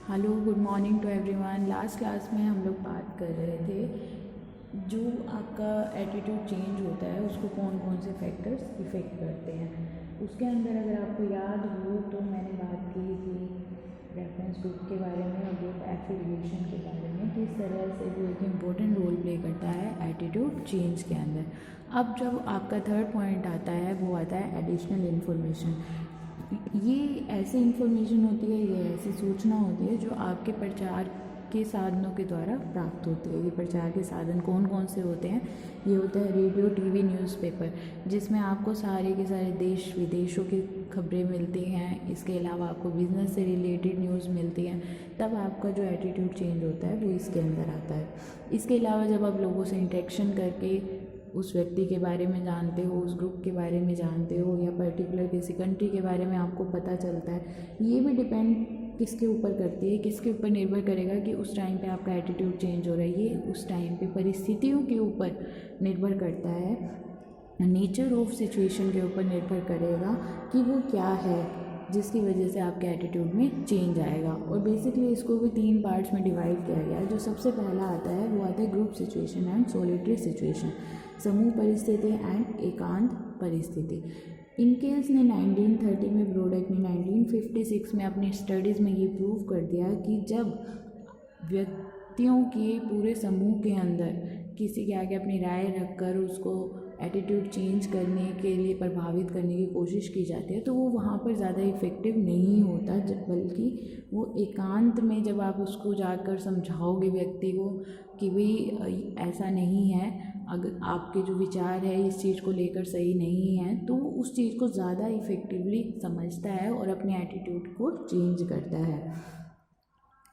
Hello, good morning to everyone. Last class में हम लोग बात कर रहे थे जो आपका एटीट्यूड चेंज होता है उसको कौन कौन से फैक्टर्स इफ़ेक्ट करते हैं। उसके अंदर अगर आपको याद हो तो मैंने बात की कि रेफरेंस ग्रुप के बारे में और ग्रुप एफिलिएशन के बारे में, किस तरह से वो एक इम्पोर्टेंट रोल प्ले करता है एटीट्यूड चेंज के अंदर। अब जब आपका थर्ड पॉइंट आता है वो आता है एडिशनल इन्फॉर्मेशन। ये ऐसी इन्फॉर्मेशन होती है, ये ऐसी सूचना होती है जो आपके प्रचार के साधनों के द्वारा प्राप्त होती है। ये प्रचार के साधन कौन कौन से होते हैं? ये होता है रेडियो, टीवी, न्यूज़पेपर, जिसमें आपको सारे के सारे देश विदेशों की खबरें मिलती हैं। इसके अलावा आपको बिज़नेस से रिलेटेड न्यूज़ मिलती हैं। तब आपका जो एटीट्यूड चेंज होता है वो इसके अंदर आता है। इसके अलावा जब आप लोगों से इंटरेक्शन करके उस व्यक्ति के बारे में जानते हो, उस ग्रुप के बारे में जानते हो, या पर्टिकुलर किसी कंट्री के बारे में आपको पता चलता है, ये भी डिपेंड किसके ऊपर करती है, किसके ऊपर निर्भर करेगा कि उस टाइम पे आपका एटीट्यूड चेंज हो रहा है। ये उस टाइम पे परिस्थितियों के ऊपर निर्भर करता है, नेचर ऑफ सिचुएशन के ऊपर निर्भर करेगा कि वो क्या है जिसकी वजह से आपके एटीट्यूड में चेंज आएगा। और बेसिकली इसको भी 3 पार्ट्स में डिवाइड किया गया है। जो सबसे पहला आता है वो आता है group situation and solitary situation, समूह परिस्थिति एंड एकांत परिस्थिति। इनकेल्स ने 1930 में, ब्रोडेक ने 1956 में अपनी स्टडीज़ में ये प्रूव कर दिया कि जब व्यक्तियों के पूरे समूह के अंदर किसी के आगे अपनी राय रखकर उसको एटीट्यूड चेंज करने के लिए प्रभावित करने की कोशिश की जाती है तो वो वहाँ पर ज़्यादा इफ़ेक्टिव नहीं होता, बल्कि वो एकांत में जब आप उसको जाकर समझाओगे व्यक्ति को कि भाई ऐसा नहीं है, अगर आपके जो विचार है इस चीज़ को लेकर सही नहीं है, तो वो उस चीज़ को ज़्यादा इफ़ेक्टिवली समझता है और अपने एटीट्यूड को चेंज करता है।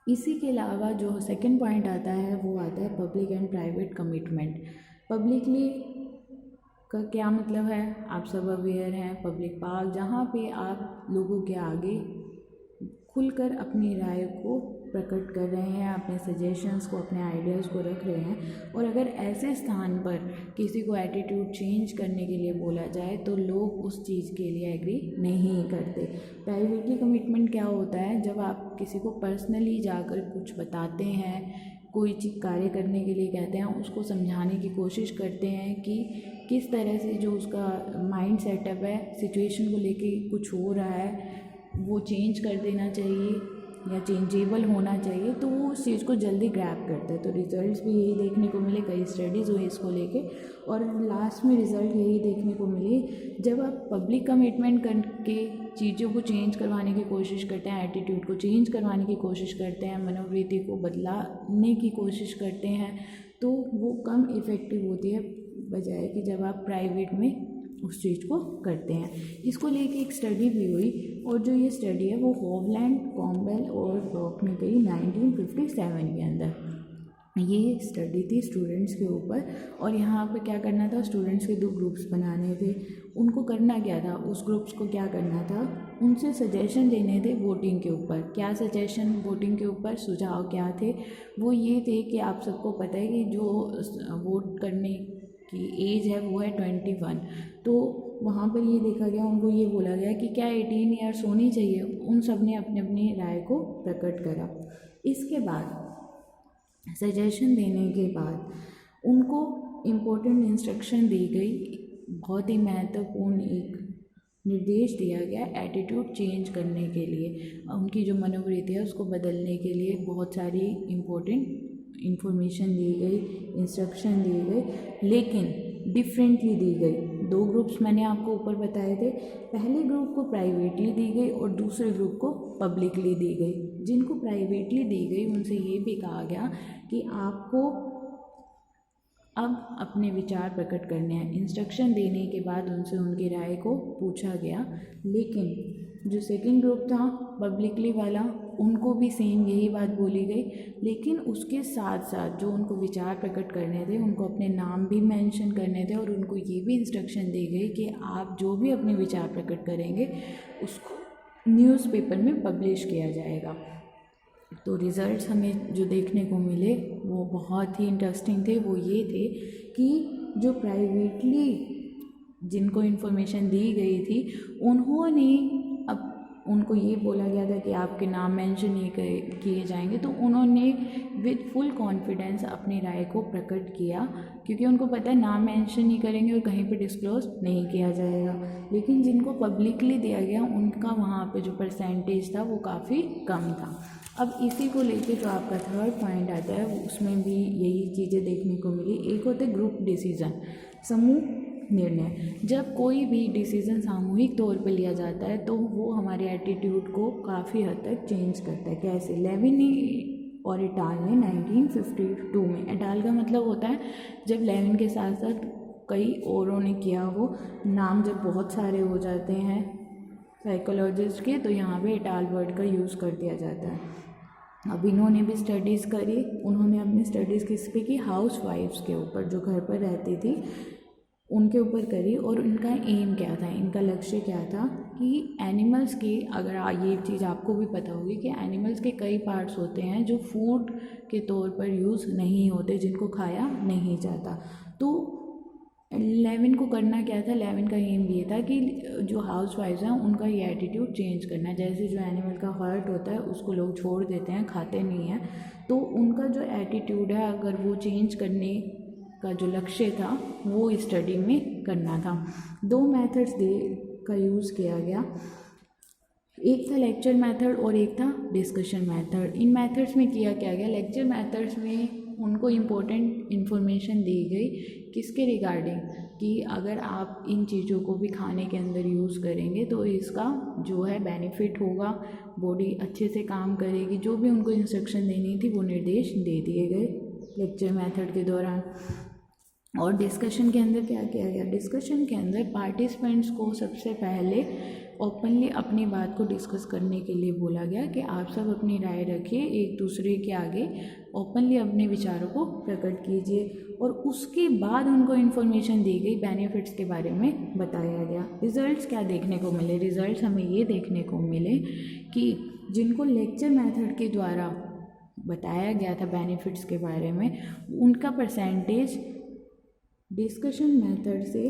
इसी के अलावा जो सेकंड पॉइंट आता है वो आता है public and private commitment. Publicly का क्या मतलब है, आप सब अवेयर हैं। पब्लिक पार्क, जहाँ पे आप लोगों के आगे खुलकर अपनी राय को प्रकट कर रहे हैं, अपने सजेशंस को, अपने आइडियाज़ को रख रहे हैं। और अगर ऐसे स्थान पर किसी को एटीट्यूड चेंज करने के लिए बोला जाए तो लोग उस चीज़ के लिए एग्री नहीं करते। प्राइवेटली कमिटमेंट क्या होता है? जब आप किसी को पर्सनली जाकर कुछ बताते हैं, कोई चीज़ कार्य करने के लिए कहते हैं, उसको समझाने की कोशिश करते हैं कि किस तरह से जो उसका माइंड सेटअप है, सिचुएशन को लेके कुछ हो रहा है, वो चेंज कर देना चाहिए या चेंजेबल होना चाहिए, तो वो उस चीज़ को जल्दी ग्रैब करता है। तो रिजल्ट्स भी यही देखने को मिले, कई स्टडीज़ हुई इसको लेके, और लास्ट में रिज़ल्ट यही देखने को मिली, जब आप पब्लिक कमिटमेंट करके चीज़ों को चेंज करवाने की कोशिश करते हैं, एटीट्यूड को चेंज करवाने की कोशिश करते हैं, मनोवृत्ति को बदलाने की कोशिश करते हैं, तो वो कम इफ़ेक्टिव होती है बजाय कि जब आप प्राइवेट में उस चीज़ को करते हैं। इसको लेके एक स्टडी भी हुई, और जो ये स्टडी है वो होवलैंड, कॉम्बेल और ब्रॉक ने करी 1957 के अंदर। ये स्टडी थी स्टूडेंट्स के ऊपर, और यहाँ पे क्या करना था, स्टूडेंट्स के 2 ग्रुप्स बनाने थे। उनको करना क्या था, उस ग्रुप्स को क्या करना था, उनसे सजेशन देने थे वोटिंग के ऊपर। क्या सजेशन वोटिंग के ऊपर, सुझाव क्या थे? वो ये थे कि आप सबको पता है कि जो वोट करने की एज है वो है 21, तो वहाँ पर ये देखा गया, उनको ये बोला गया कि क्या 18 ईयर्स होनी चाहिए। उन सब ने अपने अपनी राय को प्रकट करा। इसके बाद सजेशन देने के बाद उनको इम्पोर्टेंट इंस्ट्रक्शन दी गई, बहुत ही महत्वपूर्ण एक निर्देश दिया गया एटीट्यूड चेंज करने के लिए। उनकी जो मनोवृत्ति है उसको बदलने के लिए बहुत सारी इम्पोर्टेंट इन्फॉर्मेशन दी गई, इंस्ट्रक्शन दी गई, लेकिन डिफरेंटली दी गई। 2 ग्रुप्स मैंने आपको ऊपर बताए थे। पहले ग्रुप को प्राइवेटली दी गई और दूसरे ग्रुप को पब्लिकली दी गई। जिनको प्राइवेटली दी गई उनसे ये भी कहा गया कि आपको अब अपने विचार प्रकट करने हैं। इंस्ट्रक्शन देने के बाद उनसे उनकी राय को पूछा गया, लेकिन जो सेकंड ग्रुप था पब्लिकली वाला, उनको भी सेम यही बात बोली गई, लेकिन उसके साथ साथ जो उनको विचार प्रकट करने थे उनको अपने नाम भी मेंशन करने थे, और उनको ये भी इंस्ट्रक्शन दी गई कि आप जो भी अपने विचार प्रकट करेंगे उसको न्यूज़पेपर में पब्लिश किया जाएगा। तो रिज़ल्ट्स हमें जो देखने को मिले वो बहुत ही इंटरेस्टिंग थे। वो ये थे कि जो प्राइवेटली जिनको इन्फॉर्मेशन दी गई थी उन्होंने अब उनको ये बोला गया था कि आपके नाम मेंशन नहीं किए जाएंगे, तो उन्होंने विद फुल कॉन्फिडेंस अपनी राय को प्रकट किया, क्योंकि उनको पता है नाम मेंशन नहीं करेंगे और कहीं पे डिस्क्लोज नहीं किया जाएगा। लेकिन जिनको पब्लिकली दिया गया उनका वहाँ पे जो परसेंटेज था वो काफ़ी कम था। अब इसी को लेके जो आपका थर्ड पॉइंट आता है उसमें भी यही चीज़ें देखने को मिली। एक होते ग्रुप डिसीज़न, समूह निर्णय। जब कोई भी डिसीज़न सामूहिक तौर पे लिया जाता है तो वो हमारे एटीट्यूड को काफ़ी हद तक चेंज करता है। कैसे? लेविन और एटाल ने 1952 में, एटाल का मतलब होता है जब लेविन के साथ साथ कई औरों ने किया हो, नाम जब बहुत सारे हो जाते हैं साइकोलॉजिस्ट के तो यहाँ पे एटाल वर्ड का यूज़ कर दिया जाता है। अब इन्होंने भी स्टडीज़ करी, उन्होंने अपनी स्टडीज़ किस पे की? हाउस वाइफ्स के ऊपर, जो घर पर रहती थी उनके ऊपर करी। और इनका एम क्या था, इनका लक्ष्य क्या था कि एनिमल्स की, अगर ये चीज़ आपको भी पता होगी कि एनिमल्स के कई पार्ट्स होते हैं जो फूड के तौर पर यूज़ नहीं होते, जिनको खाया नहीं जाता। तो लेविन को करना क्या था? लेविन का एम ये था कि जो हाउस वाइफ्स हैं उनका ये एटीट्यूड चेंज करना है। जैसे जो एनिमल का हार्ट होता है उसको लोग छोड़ देते हैं, खाते नहीं हैं, तो उनका जो एटीट्यूड है अगर वो चेंज करने का जो लक्ष्य था वो स्टडी में करना था। 2 मेथड्स का यूज़ किया गया, एक था लेक्चर मेथड और एक था डिस्कशन मेथड। इन मेथड्स में किया क्या गया? लेक्चर मेथड्स में उनको इम्पोर्टेंट इन्फॉर्मेशन दी गई, किसके रिगार्डिंग, कि अगर आप इन चीज़ों को भी खाने के अंदर यूज़ करेंगे तो इसका जो है बेनिफिट होगा, बॉडी अच्छे से काम करेगी। जो भी उनको इंस्ट्रक्शन देनी थी वो निर्देश दे दिए गए लेक्चर मेथड के दौरान। और डिस्कशन के अंदर क्या किया गया? डिस्कशन के अंदर पार्टिसिपेंट्स को सबसे पहले ओपनली अपनी बात को डिस्कस करने के लिए बोला गया कि आप सब अपनी राय रखिए, एक दूसरे के आगे ओपनली अपने विचारों को प्रकट कीजिए। और उसके बाद उनको इन्फॉर्मेशन दी गई, बेनिफिट्स के बारे में बताया गया। रिजल्ट्स क्या देखने को मिले? रिजल्ट्स हमें ये देखने को मिले कि जिनको लेक्चर मेथड के द्वारा बताया गया था बेनिफिट्स के बारे में, उनका परसेंटेज डिस्कशन मेथड से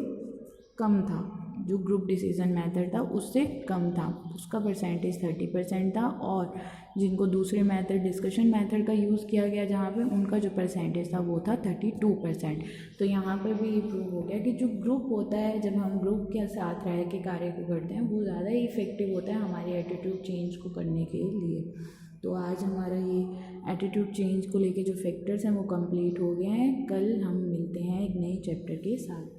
कम था। जो ग्रुप डिसीजन मेथड था उससे कम था, उसका परसेंटेज 30% था। और जिनको दूसरे मेथड डिस्कशन मेथड का यूज़ किया गया जहाँ पे, उनका जो परसेंटेज था वो था 32%। तो यहाँ पर भी ये प्रूव हो गया कि जो ग्रुप होता है, जब हम ग्रुप के साथ रह के कार्य को करते हैं, वो ज़्यादा इफेक्टिव होता है हमारे एटीट्यूड चेंज को करने के लिए। तो आज हमारा ये एटीट्यूड चेंज को लेके जो फैक्टर्स हैं वो कंप्लीट हो गए हैं। कल हम मिलते हैं एक नए चैप्टर के साथ।